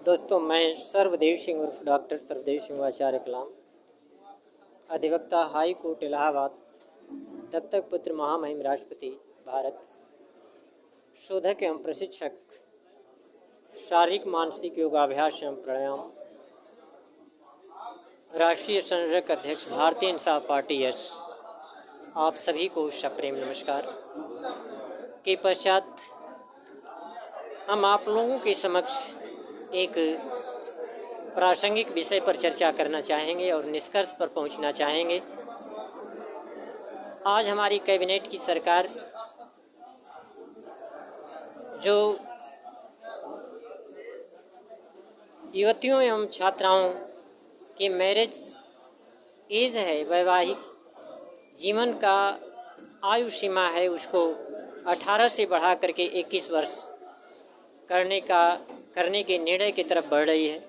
दोस्तों, मैं सर्वदेव सिंह उर्फ डॉक्टर सर्वदेव सिंह आचार्य कलाम, अधिवक्ता हाई कोर्ट इलाहाबाद, दत्तक पुत्र महामहिम राष्ट्रपति भारत, शोधक एवं प्रशिक्षक, शारीरिक मानसिक योगाभ्यास एवं प्राणायाम, राष्ट्रीय संयोजक अध्यक्ष भारतीय इंसाफ पार्टी यस। आप सभी को सप्रेम नमस्कार के पश्चात हम आप लोगों के समक्ष एक प्रासंगिक विषय पर चर्चा करना चाहेंगे और निष्कर्ष पर पहुंचना चाहेंगे। आज हमारी कैबिनेट की सरकार जो युवतियों एवं छात्राओं के मैरिज एज है, वैवाहिक जीवन का आयु सीमा है, उसको 18 से बढ़ा करके 21 वर्ष करने के निर्णय की तरफ बढ़ रही है।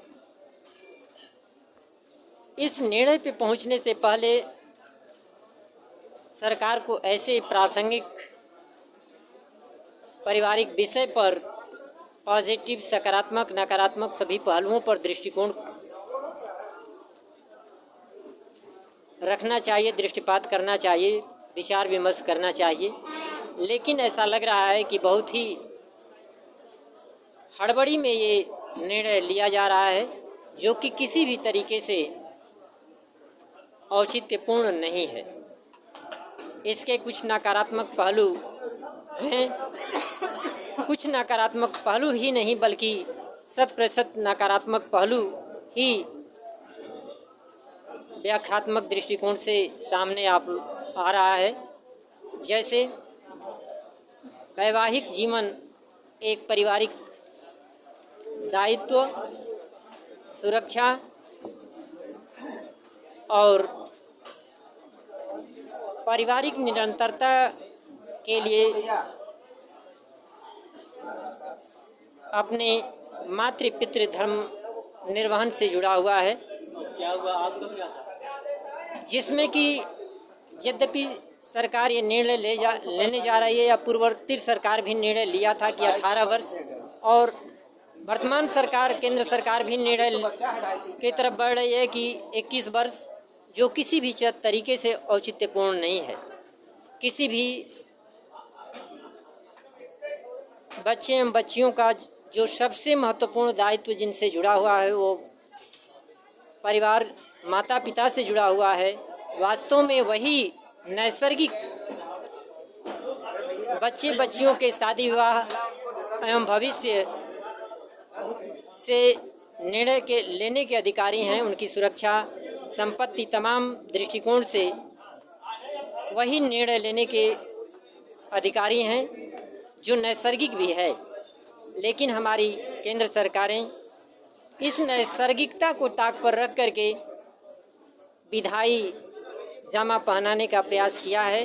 इस निर्णय पे पहुंचने से पहले सरकार को ऐसे प्रासंगिक पारिवारिक विषय पर पॉजिटिव, सकारात्मक, नकारात्मक सभी पहलुओं पर दृष्टिकोण रखना चाहिए, दृष्टिपात करना चाहिए, विचार विमर्श करना चाहिए। लेकिन ऐसा लग रहा है कि बहुत ही हड़बड़ी में ये निर्णय लिया जा रहा है, जो कि किसी भी तरीके से औचित्यपूर्ण नहीं है। इसके कुछ नकारात्मक पहलू हैं, कुछ नकारात्मक पहलू ही नहीं बल्कि 100% नकारात्मक पहलू ही व्याख्यात्मक दृष्टिकोण से सामने आ रहा है। जैसे वैवाहिक जीवन एक पारिवारिक दायित्व, सुरक्षा और पारिवारिक निरंतरता के लिए अपने मातृ पितृ धर्म निर्वहन से जुड़ा हुआ है, जिसमें कि यद्यपि सरकार ये निर्णय लेने जा रही है, या पूर्ववर्ती सरकार भी निर्णय लिया था कि 18 वर्ष, और वर्तमान सरकार, केंद्र सरकार भी निर्णय की तरफ बढ़ रही है कि 21 वर्ष, जो किसी भी तरीके से औचित्यपूर्ण नहीं है। किसी भी बच्चे एवं बच्चियों का जो सबसे महत्वपूर्ण दायित्व जिनसे जुड़ा हुआ है, वो परिवार, माता पिता से जुड़ा हुआ है। वास्तव में वही नैसर्गिक बच्चे बच्चियों के शादी विवाह एवं भविष्य से निर्णय के लेने के अधिकारी हैं। उनकी सुरक्षा, संपत्ति, तमाम दृष्टिकोण से वही निर्णय लेने के अधिकारी हैं, जो नैसर्गिक भी है। लेकिन हमारी केंद्र सरकारें इस नैसर्गिकता को ताक पर रख करके विधायी जामा पहनाने का प्रयास किया है,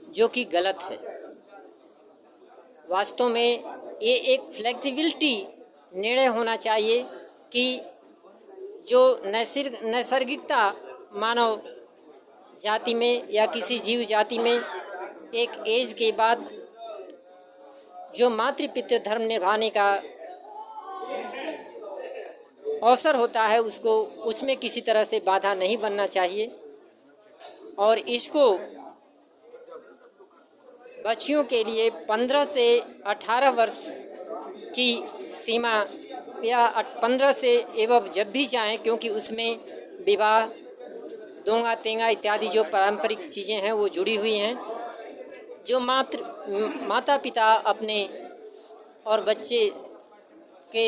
जो कि गलत है। वास्तव में ये एक फ्लेक्सिबिलिटी निर्णय होना चाहिए कि जो नैसर्गिकता मानव जाति में या किसी जीव जाति में एक एज के बाद जो मातृ पितृ धर्म निभाने का अवसर होता है, उसको उसमें किसी तरह से बाधा नहीं बनना चाहिए। और इसको बच्चियों के लिए 15 से 18 वर्ष की सीमा या 15 से एवं जब भी चाहें, क्योंकि उसमें विवाह, दोंगा तेंगा इत्यादि जो पारंपरिक चीज़ें हैं वो जुड़ी हुई हैं, जो माता पिता अपने और बच्चे के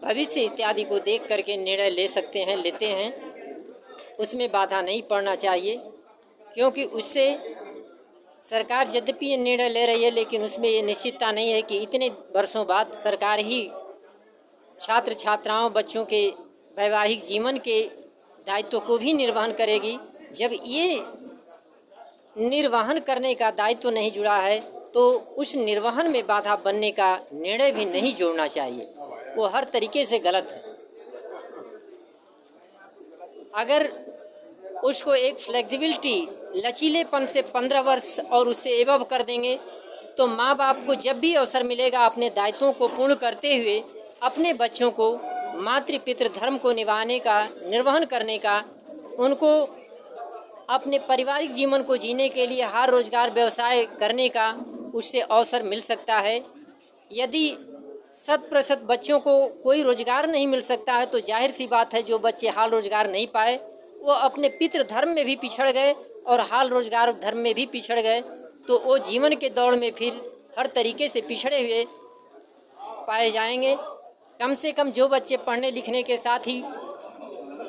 भविष्य इत्यादि को देख करके निर्णय लेते हैं। उसमें बाधा नहीं पड़ना चाहिए, क्योंकि उससे सरकार यद्यपि ये निर्णय ले रही है, लेकिन उसमें ये निश्चितता नहीं है कि इतने वर्षों बाद सरकार ही छात्र छात्राओं, बच्चों के वैवाहिक जीवन के दायित्व को भी निर्वहन करेगी। जब ये निर्वहन करने का दायित्व नहीं जुड़ा है, तो उस निर्वहन में बाधा बनने का निर्णय भी नहीं जोड़ना चाहिए। वो हर तरीके से गलत है। अगर उसको एक फ्लेक्सिबिलिटी, लचीलेपन से 15 वर्ष और उससे एबव कर देंगे, तो माँ बाप को जब भी अवसर मिलेगा अपने दायित्वों को पूर्ण करते हुए अपने बच्चों को मातृ पितृ धर्म को निभाने का, निर्वहन करने का, उनको अपने पारिवारिक जीवन को जीने के लिए हर रोजगार व्यवसाय करने का उससे अवसर मिल सकता है। यदि 100% बच्चों को कोई रोजगार नहीं मिल सकता है तो जाहिर सी बात है जो बच्चे हाल रोजगार नहीं पाए वो अपने पितृ धर्म में भी पिछड़ गए और हाल रोजगार धर्म में भी पिछड़ गए, तो वो जीवन के दौड़ में फिर हर तरीके से पिछड़े हुए पाए जाएंगे। कम से कम जो बच्चे पढ़ने लिखने के साथ ही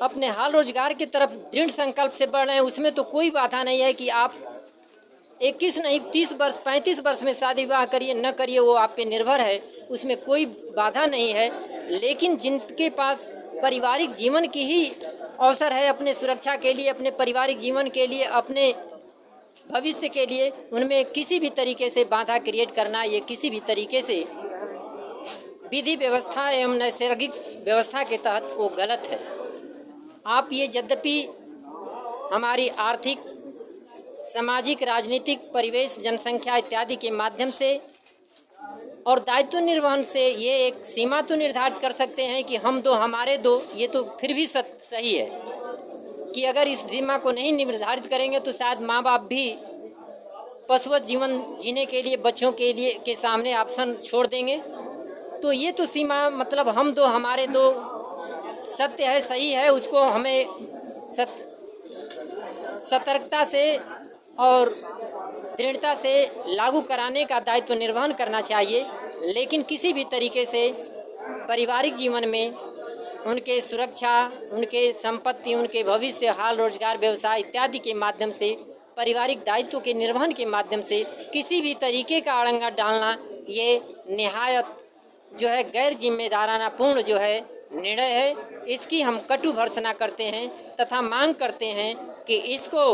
अपने हाल रोजगार की तरफ दृढ़ संकल्प से बढ़ रहे हैं उसमें तो कोई बाधा नहीं है कि आप 21 नहीं 30 वर्ष 35 वर्ष में शादी विवाह करिए न करिए, वो आप पे निर्भर है, उसमें कोई बाधा नहीं है। लेकिन जिनके पास पारिवारिक जीवन की ही अवसर है अपने सुरक्षा के लिए, अपने पारिवारिक जीवन के लिए, अपने भविष्य के लिए, उनमें किसी भी तरीके से बाधा क्रिएट करना ये किसी भी तरीके से विधि व्यवस्था एवं नैसर्गिक व्यवस्था के तहत वो गलत है। आप ये यद्यपि हमारी आर्थिक, सामाजिक, राजनीतिक परिवेश, जनसंख्या इत्यादि के माध्यम से और दायित्व निर्वहन से ये एक सीमा तो निर्धारित कर सकते हैं कि हम दो हमारे दो, ये तो फिर भी सही है कि अगर इस सीमा को नहीं निर्धारित करेंगे तो शायद माँ बाप भी पशुवत जीवन जीने के लिए बच्चों के लिए के सामने ऑप्शन छोड़ देंगे। तो ये तो सीमा मतलब हम दो हमारे दो सत्य है, सही है, उसको हमें सतर्कता से और दृढ़ता से लागू कराने का दायित्व निर्वहन करना चाहिए। लेकिन किसी भी तरीके से पारिवारिक जीवन में उनके सुरक्षा, उनके संपत्ति, उनके भविष्य, हाल रोजगार, व्यवसाय इत्यादि के माध्यम से, पारिवारिक दायित्व के निर्वहन के माध्यम से किसी भी तरीके का अड़ंगा डालना ये निहायत जो है गैर जिम्मेदाराना पूर्ण जो है निर्णय है। इसकी हम कटु भर्त्सना करते हैं तथा मांग करते हैं कि इसको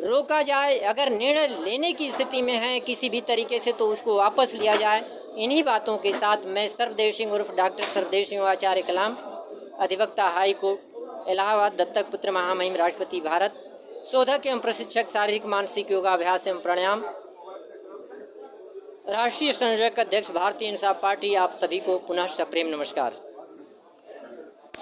रोका जाए। अगर निर्णय लेने की स्थिति में है किसी भी तरीके से तो उसको वापस लिया जाए। इन्हीं बातों के साथ मैं सर्वदेव सिंह उर्फ डॉक्टर सर्वदेव सिंह आचार्य कलाम, अधिवक्ता हाई कोर्ट इलाहाबाद, दत्तक पुत्र, महामहिम राष्ट्रपति भारत, शोधक एवं प्रशिक्षक शारीरिक मानसिक योगाभ्यास एवं प्राणायाम, राष्ट्रीय संयोजक अध्यक्ष भारतीय इंसाफ पार्टी, आप सभी को पुनः सप्रेम नमस्कार।